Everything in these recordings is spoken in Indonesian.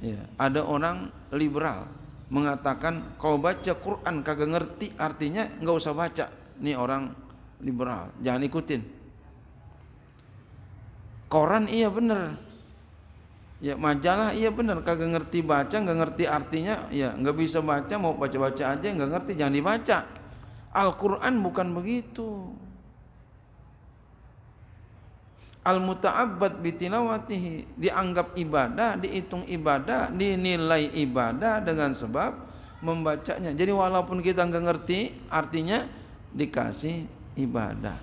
Ya, ada orang liberal mengatakan kalau baca Quran kagak ngerti artinya nggak usah baca. Ini orang liberal, jangan ikutin. Koran iya bener, ya majalah iya bener, kagak ngerti baca, nggak ngerti artinya, ya nggak bisa baca, mau baca-baca aja nggak ngerti, jangan dibaca. Al-Quran bukan begitu. Al-muta'abbad bitilawatihi, dianggap ibadah, dihitung ibadah, dinilai ibadah dengan sebab membacanya. Jadi walaupun kita nggak ngerti artinya, dikasih ibadah.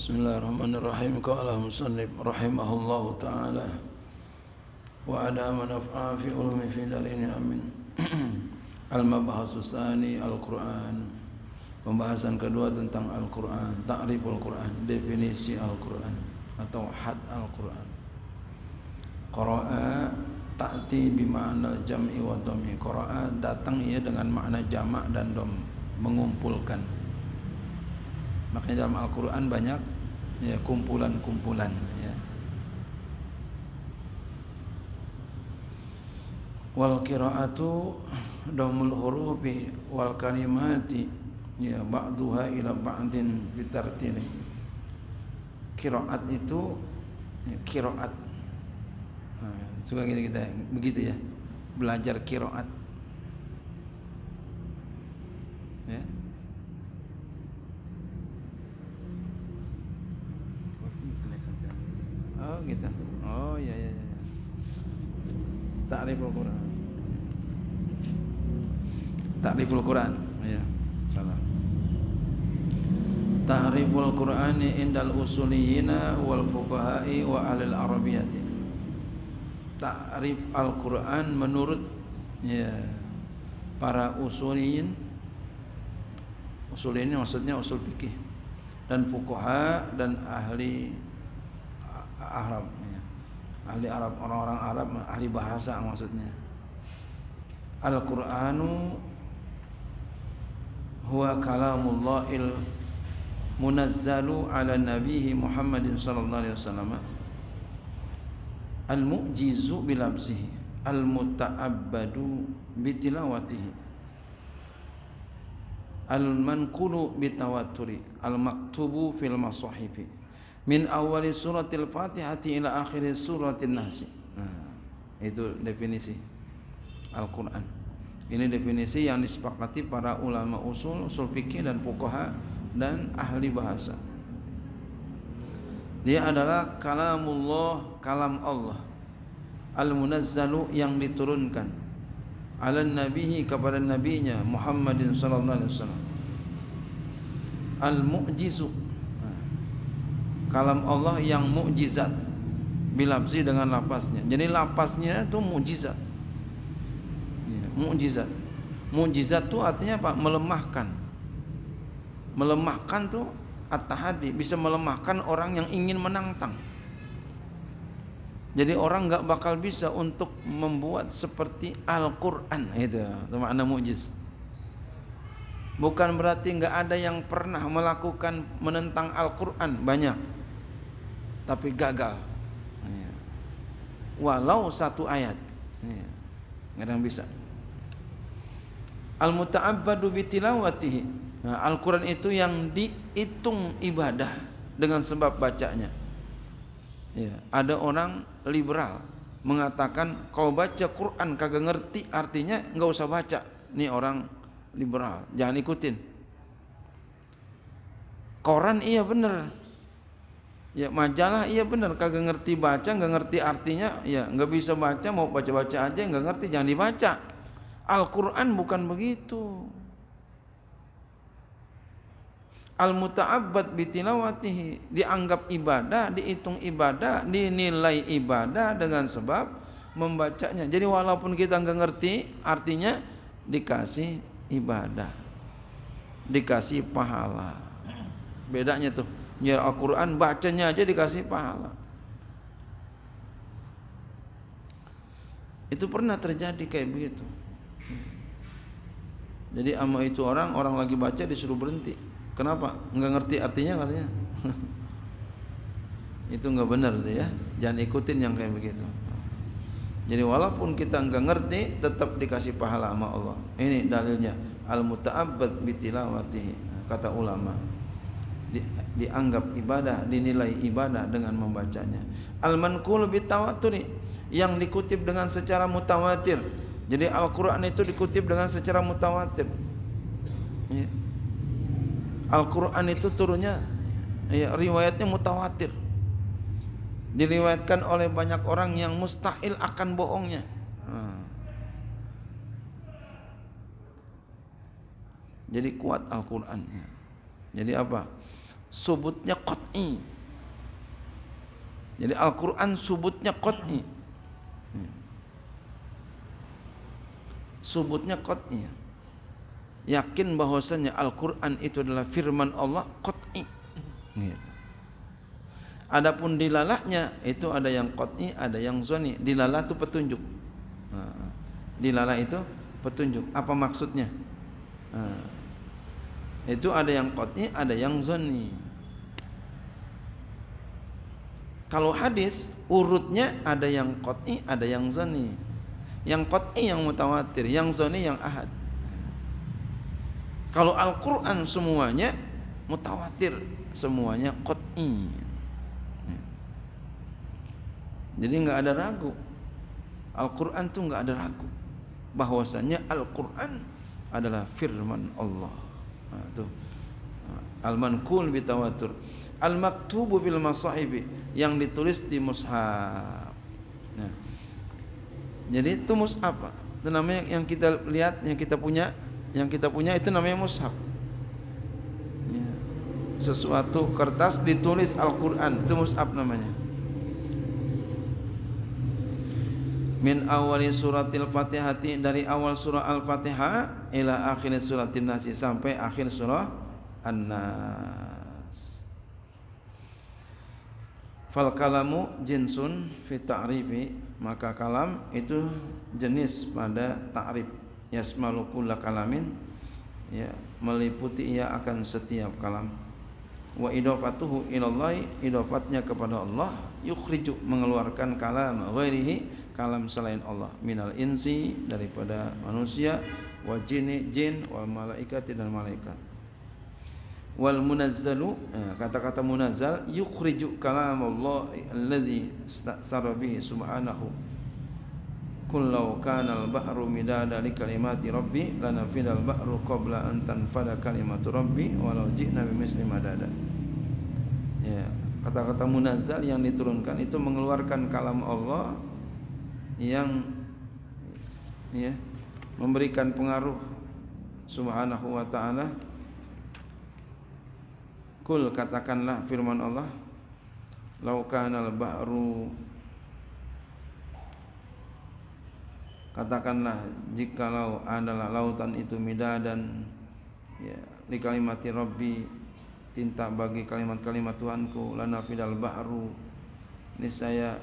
Bismillahirrahmanirrahim. Qala musannif rahimahullahu ta'ala wa ada manaf'a fi ulumi fi darini amin. Al-mabhasu tsani Al-Qur'an. Pembahasan kedua tentang Al-Qur'an, ta'riful Qur'an, definisi Al-Qur'an atau had Al-Qur'an. Qara'a ta'ti bima'na al-jam'i wa dhammi. Qara'a datang ia dengan makna jamak dan dom, mengumpulkan. Makanya dalam Al-Qur'an banyak ya kumpulan-kumpulan ya. Wal qira'atu damul hurufi wal kalimati ya ba'duha ila ba'din bitartili. Qiraat itu ya, qiraat. Suka kita begitu ya, belajar qiraat ya. Oh gitu. Oh iya iya iya. Ta'riful Quran. Ta'riful Quran. Ya, salah. Ta'riful Qur'ani indal usuliyina wal fuqaha'i wa alil arabiyyati. Ta'rif Al-Qur'an menurut ya para usuliyin. Usuliyin maksudnya usul fikih dan fuqaha dan ahli Arab ya. Ahli Arab, orang-orang Arab, ahli bahasa maksudnya. Al-Qur'anu huwa kalamullahil munazzalu ala nabihi Muhammadin sallallahu alaihi wasallam, al-mu'jizu bilabzihi, al-muta'abbadu bitilawatihi, al-manqulu bitawaturi, al-maktubu fil masahifi min awali suratil Fatihati ila akhiri suratin Nas. Itu definisi Al-Qur'an. Ini definisi yang disepakati para ulama usul fikih dan fuqaha dan ahli bahasa. Dia adalah kalamullah, kalam Allah, al-munazzalu, yang diturunkan, ala nabihi, kepada nabinya Muhammadin sallallahu alaihi wasallam, al-mu'jizu, kalam Allah yang mukjizat, bilafzi, dengan lapasnya. Jadi lapasnya itu mukjizat. Ya, mukjizat. Mukjizat itu artinya apa? Melemahkan. Melemahkan tuh at-tahadi, bisa melemahkan orang yang ingin menantang. Jadi orang enggak bakal bisa untuk membuat seperti Al-Qur'an. Itu makna mukjiz. Bukan berarti enggak ada yang pernah melakukan menentang Al-Qur'an, banyak, tapi gagal ya. Walau satu ayat ya, nggak ada yang bisa. Al-muta'abbadu bitilawatihi. Nah, Al-Quran itu yang dihitung ibadah dengan sebab bacanya ya. Ada orang liberal mengatakan kalau baca Quran kagak ngerti artinya nggak usah baca. Ini orang liberal, jangan ikutin. Koran iya bener, ya majalah iya bener, kagak ngerti baca, nggak ngerti artinya, ya nggak bisa baca, mau baca-baca aja nggak ngerti, jangan dibaca. Al-Quran bukan begitu. al-muta'abbad bitilawatihi, dianggap ibadah, dihitung ibadah, dinilai ibadah dengan sebab membacanya. Jadi walaupun kita nggak ngerti artinya, dikasih ibadah, dikasih pahala. Bedanya tuh, ya Al-Quran bacanya aja dikasih pahala. Itu pernah terjadi kayak begitu. Jadi ama itu orang lagi baca disuruh berhenti. Kenapa? Nggak ngerti artinya katanya. Itu nggak benar tuh ya. Jangan ikutin yang kayak begitu. Jadi walaupun kita nggak ngerti, tetap dikasih pahala sama Allah. Ini dalilnya, al-muta'abbad bitilawatihi, kata ulama. Dianggap ibadah, dinilai ibadah dengan membacanya. Al-manqul bitawaturi, yang dikutip dengan secara mutawatir. Jadi Al-Quran itu dikutip dengan secara mutawatir. Ya. Al-Quran itu turunnya, ya, riwayatnya mutawatir. Diriwayatkan oleh banyak orang yang mustahil akan bohongnya. Jadi kuat Al-Quran. Jadi apa? Subutnya qat'i. Jadi Al-Quran subutnya qat'i. Subutnya qat'i. Yakin bahwasanya Al-Quran itu adalah firman Allah qat'i. Gitu. Adapun dilalahnya itu ada yang qat'i, ada yang zoni. Dilalah itu petunjuk. Dilalah itu petunjuk. Apa maksudnya? Itu ada yang qat'i, ada yang zoni. Kalau hadis urutnya ada yang qat'i, ada yang zoni. Yang qat'i yang mutawatir, yang zoni yang ahad. Kalau Al-Quran semuanya mutawatir, semuanya qat'i. Jadi nggak ada ragu. Al-Quran tuh nggak ada ragu bahwasanya Al-Quran adalah firman Allah. Tuh. Al-manqul bitawatur, al-maktubu bil masahibi, yang ditulis di mushaf. Nah, jadi itu mushaf, itu namanya yang kita lihat, yang kita punya itu namanya mushaf. Ya. Sesuatu kertas ditulis Al-Quran, itu mushaf namanya. Min awali suratil Fatihati, dari awal surah Al-Fatihah ila akhir suratin Nasi, sampai akhir surah An-Nas. Fal kalamu jinsun fi ta'rifi, maka kalam itu jenis pada ta'rif. Yasmalu kulla kalamin, ya, meliputi ia akan setiap kalam. Wa idafatuhu ilallahi, idafatnya kepada Allah, yukhriju, mengeluarkan kalam ghairihi, kalam selain Allah, minal insi, daripada manusia, wa jinni, jin, wal malaikati, dan malaikat. Wal munazzalu, kata-kata munazzal, yukhriju kalam Allah alladhi istasara bihi subhanahu. Kullau kana al-bahru midada li kalimati rabbi lanafidal bahru qabla an tanfada kalimatu rabbi walau ji'na bimisli madada. Ya, kata-kata munazzal yang diturunkan itu mengeluarkan kalam Allah yang, ya, memberikan pengaruh subhanahu wa ta'ala. Kul, katakanlah firman Allah, lau kana al-bahru, katakanlah jikalau adalah lautan itu midadan, ya, li kalimati rabbi, tinta bagi kalimat-kalimat Tuhanku, lanafidal bahru, niscaya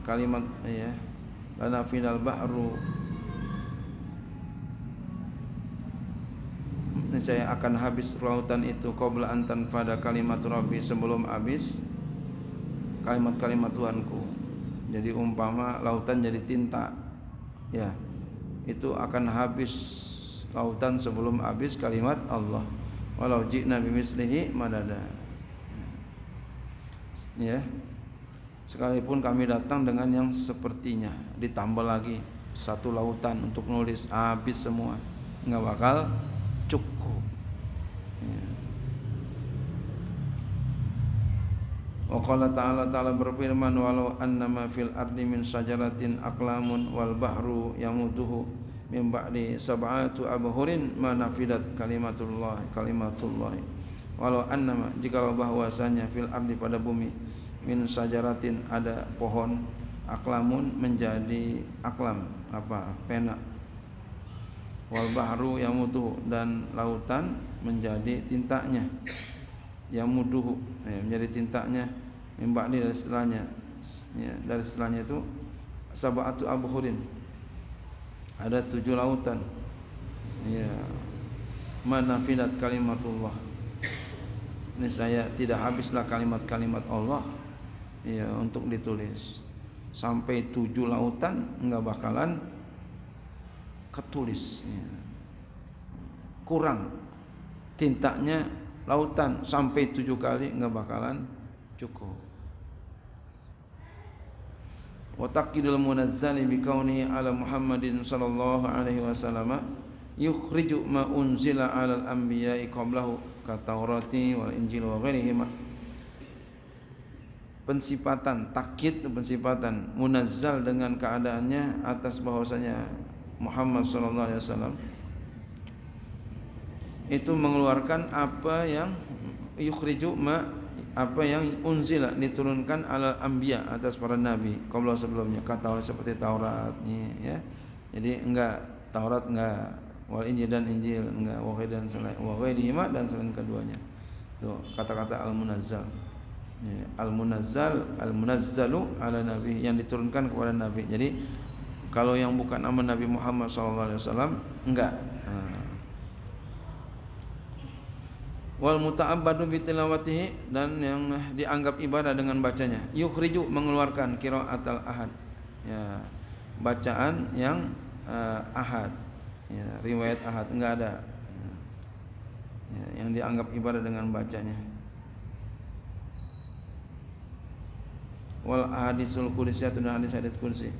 kalimat, ya, lanafidal bahru, niscaya akan habis lautan itu, qabla an tanfada kalimat rabbi, sebelum habis kalimat-kalimat Tuhanku. Jadi umpama lautan jadi tinta, ya, itu akan habis lautan sebelum habis kalimat Allah. Walau ji'na bimislihi madada, ya, sekalipun kami datang dengan yang sepertinya, ditambah lagi satu lautan untuk nulis, habis semua, nggak bakal cukup. Ya. Wa qala ta'ala berfirman, walau annama fil ardi min syajaratin aqlamun wal bahru yamuduhu min ba'di sab'atu abhurin ma nafidat kalimatullah walau annama jikalau bahwasanya fil ardi pada bumi min sajaratin ada pohon aklamun menjadi aklam apa pena wal bahru yamuduhu dan lautan menjadi tintanya yamuduhu menjadi tintanya min ba'di dari setelahnya ya, dari setelahnya itu sab'atu abhurin ada 7 lautan ya manafidat kalimatullah ini saya tidak habislah kalimat-kalimat Allah ya untuk ditulis sampai 7 lautan enggak bakalan ketulis ya. Kurang tintanya lautan sampai 7 kali enggak bakalan cukup. Wa taqidul munazzali bi kauni ala Muhammadin sallallahu alaihi wasallam yukhriju ma unzila ala al-anbiya'i qablahu ka Taurati wal Injil wa ghairihima. Pensifatan takkid pensifatan munazzal dengan keadaannya atas bahwasanya Muhammad sallallahu alaihi wasallam itu mengeluarkan apa yang yukhriju ma apa yang unzila diturunkan alal anbiya atas para nabi qabla sebelumnya kata seperti Taurat ya. Jadi enggak Taurat enggak wal Injil dan Injil enggak wa ghairihima dan selain keduanya. Tuh kata-kata al-munazzal. Ya, al-munazzalu ala nabi yang diturunkan kepada nabi. Jadi kalau yang bukan nama Nabi Muhammad SAW enggak. Wal muta'abbadu bi tilawatihi dan yang dianggap ibadah dengan bacanya. Yukhriju mengeluarkan qiraatul ahad. Ya, bacaan yang ahad. Ya, riwayat ahad enggak ada. Ya, yang dianggap ibadah dengan bacanya. Wal ahadisul qudsiyah dan hadis-hadis qudsi.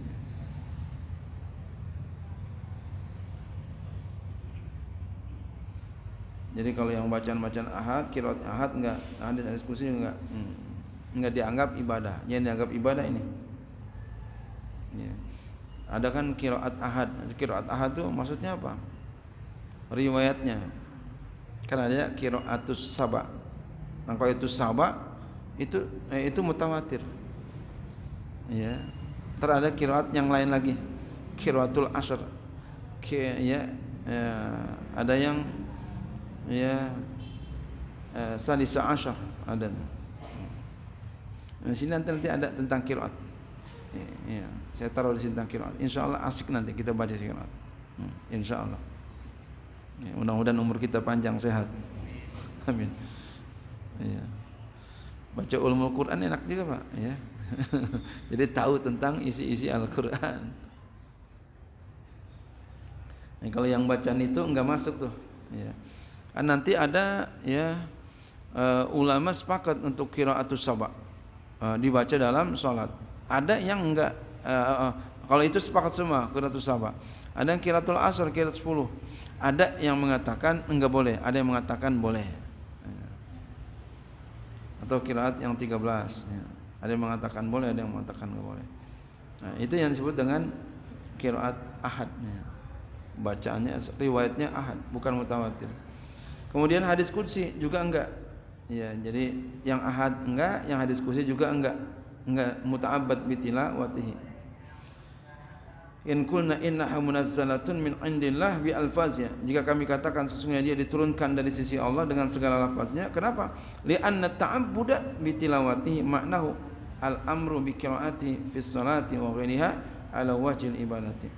Jadi kalau yang bacaan-bacaan ahad, qiraat ahad enggak, hadis-hadis qudsi enggak dianggap ibadah. Yang dianggap ibadah ini. Ya. Ada kan qiraat ahad. Qiraat ahad itu maksudnya apa? Riwayatnya. Kan ada qiraatus saba. Nah, kalau itu saba itu mutawatir. Ya. Terada qiraat yang lain lagi. Qiraatul asr. Ada yang ya salisa asyar ada. Di sini nanti ada tentang qiraat. Ya, saya taruh di sini tentang qiraat. Insyaallah asik nanti kita baca qiraat. Insyaallah. Ya, mudah-mudahan umur kita panjang sehat. Amin. Ya. Baca ulumul Quran enak juga, Pak, ya. Jadi tahu tentang isi-isi Al-Qur'an. Nah, kalau yang bacaan itu enggak masuk tuh, ya. Nanti ada ya ulama sepakat untuk qiraatus saba dibaca dalam salat. Ada yang enggak kalau itu sepakat semua qiraatus saba. Ada yang qiraatul asr qiraat 10. Ada yang mengatakan enggak boleh, ada yang mengatakan boleh. Atau qiraat yang 13 ya. Ada yang mengatakan boleh, ada yang mengatakan enggak boleh. Nah, itu yang disebut dengan qiraat ahad ya. Bacaannya riwayatnya ahad, bukan mutawatir. Kemudian hadis qudsi juga enggak. Ya, jadi yang ahad enggak, yang hadis qudsi juga enggak muta'abbad bi tilawatihi. In kulna innaha munazzalatun min indillah bi alfaznya. Jika kami katakan sesungguhnya dia diturunkan dari sisi Allah dengan segala lafaznya, kenapa? Li'anna ta'abbuda bi tilawatihi maknahu al-amru bi qiraati fi sholati wa ghairiha ala wajhil ibadati.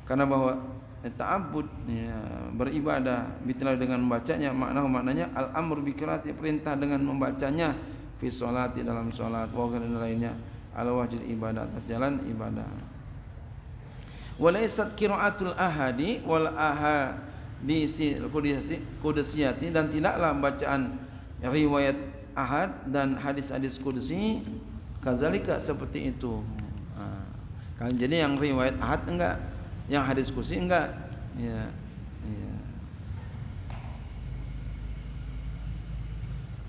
Karena bahwa ta'abbud ya, beribadah bitilawah dengan membacanya maknanya al-amru bi qiraati perintah dengan membacanya fi sholati dalam salat wa ghairiha lainnya ala wajhil ibadah atas jalan ibadah. Walaysat qiraatul ahadi wal ahadisi qudsiyati dan tidaklah bacaan riwayat ahad dan hadis-hadis qudsi kazalika seperti itu. Nah, jadi yang riwayat ahad enggak, yang hadis qudsi enggak. Ya.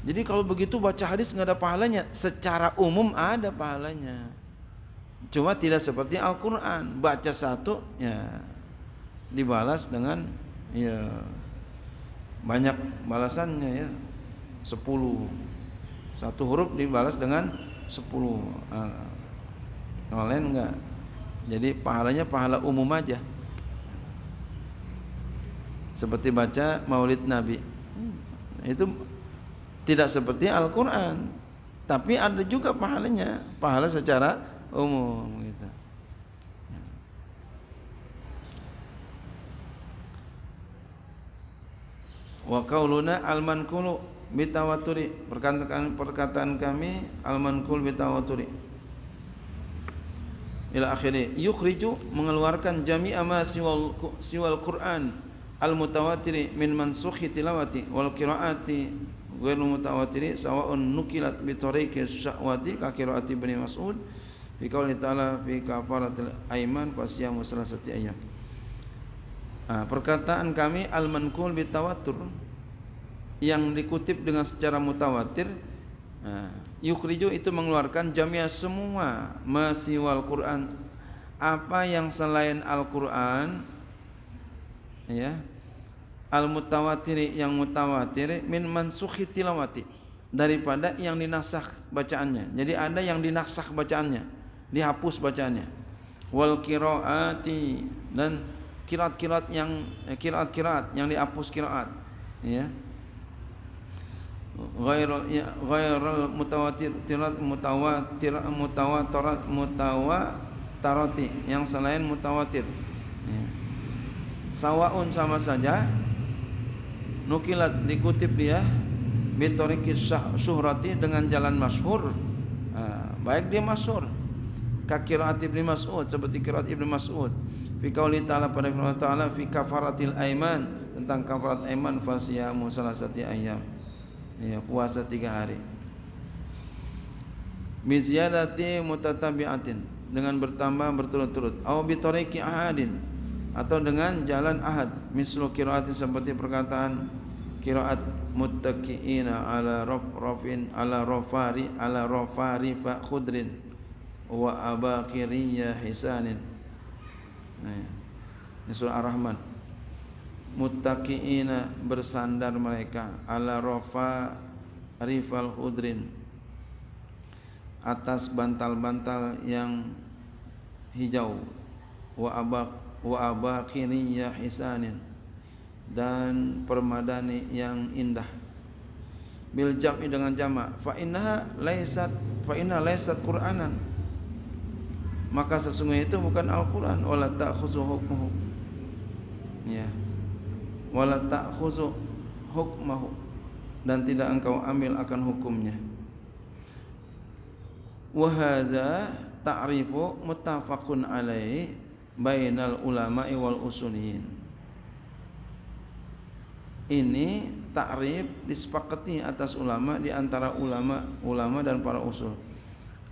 Jadi kalau begitu baca hadis enggak ada pahalanya. Secara umum ada pahalanya. Cuma tidak seperti Al-Qur'an, baca satu ya dibalas dengan ya banyak balasannya ya. 10. Satu huruf dibalas dengan 10. Yang lain enggak. Jadi pahalanya pahala umum aja. Seperti baca Maulid Nabi. Itu tidak seperti Al-Qur'an. Tapi ada juga pahalanya, pahala secara umum gitu. Wa qauluna al-manqulu bitawaturi, perkataan kami al-manqul bitawaturi ila akhirih. Yukhriju, mengeluarkan jami'a ma siwal Qur'an al-mutawatiri min mansukhi tilawati wal qiraati ghairu mutawatiri sawa'un nukilat bi tariqi sya'wati ka qiraati Ibnu Mas'ud fi qouli ta'ala fi kafaratil aiman fasyamu salasati ayyam. Perkataan kami al-manqul bitawatur, yang dikutip dengan secara mutawatir, yukhriju itu mengeluarkan jami'a semua masiwal Quran, apa yang selain Al-Quran ya, al-mutawatiri yang mutawatir, min mansukhi tilawati, daripada yang dinasakh bacaannya. Jadi ada yang dinasakh bacaannya, dihapus bacaannya. Wal qiraati, dan qiraat-qiraat yang dihapus qiraat ya. Ghairal mutawatirati, yang selain mutawatir ya. Sawaun, sama saja, nukilat, dikutip dia, bitoriki syuhrati, dengan jalan masyhur, baik dia masyhur, ka qiraat Ibnu Mas'ud, seperti qiraat Ibnu Mas'ud fi qauli ta'ala, pada firman ta'ala fi kafaratil aiman, tentang kafarat aiman, fasiyamu salasati ayyam ya, puasa 3 hari. Bi ziyadati mutatabi'atin, dengan bertambah berturut-turut, au bi tariqi ahadin, atau dengan jalan ahad, mislu qiraati, seperti perkataan qiraat muttaqiina ala rafin ala rafari fa khudrin wa abaqiriyya hisanin. Ini surah Ar-Rahman. Muttaqiina, bersandar mereka, ala rafa rifal khudrin, atas bantal-bantal yang hijau, wa abaqiriyya hisanin, dan permadani yang indah. Bil jam'i, dengan jamak, fa inna laysat Qur'anan, maka sesungguhnya itu bukan Al-Qur'an. Wala ta'khuzu hukmuhu ya, wala ta'khuzu hukmahu, dan tidak engkau ambil akan hukumnya. Wa hadza ta'rifu muttafaqun alaihi bainal ulama'i wal usuliyin. Ini ta'rif disepakati atas ulama, di antara ulama dan para usul.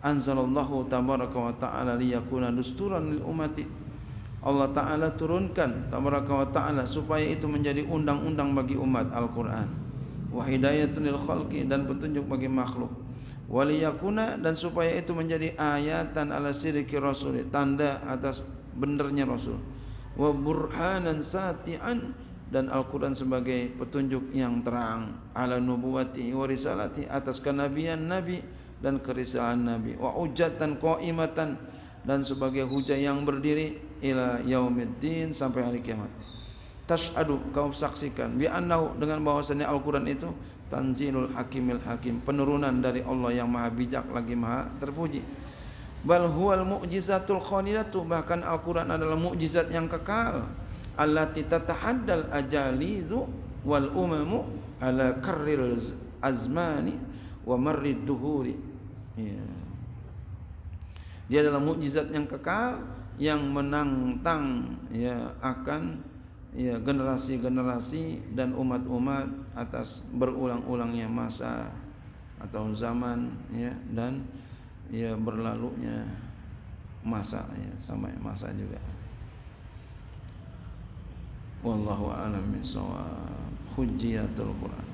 Anzalallahu tabaraka wa ta'ala liyakuna dusturan lil ummati, Allah Ta'ala turunkan tabaraka wa ta'ala supaya itu menjadi undang-undang bagi umat Al-Quran. Wa hidayatun lil khalqi, dan petunjuk bagi makhluk. Waliyakuna, dan supaya itu menjadi ayatan ala sidqi rasul, tanda atas benarnya Rasul. Wa burhanan sati'an, dan Al-Quran sebagai petunjuk yang terang, ala nubuwati wa risalati, atas kenabian Nabi dan kerisalahan Nabi. Wa hujjatan qaimatan, dan sebagai hujah yang berdiri ila yaumiddin, sampai hari kiamat. Tashhadu, kau saksikan, bi annahu, dengan bahwasannya Al-Quran itu tanzilul hakimil hakim, penurunan dari Allah yang maha bijak lagi maha terpuji. Bal huwal mu'jizatul khalidatu, bahkan Al-Quran adalah mukjizat yang kekal, allati tatahaddal ajalizu wal umamu ala karril azmani wa marrid duhuri ya. Dia adalah mukjizat yang kekal, yang menantang ya akan ya generasi-generasi dan umat-umat atas berulang-ulangnya masa atau zaman ya, dan ya berlalunya masa ya, sampai masa juga. Wallahu a'lam bishawab. Hujjatul Quran.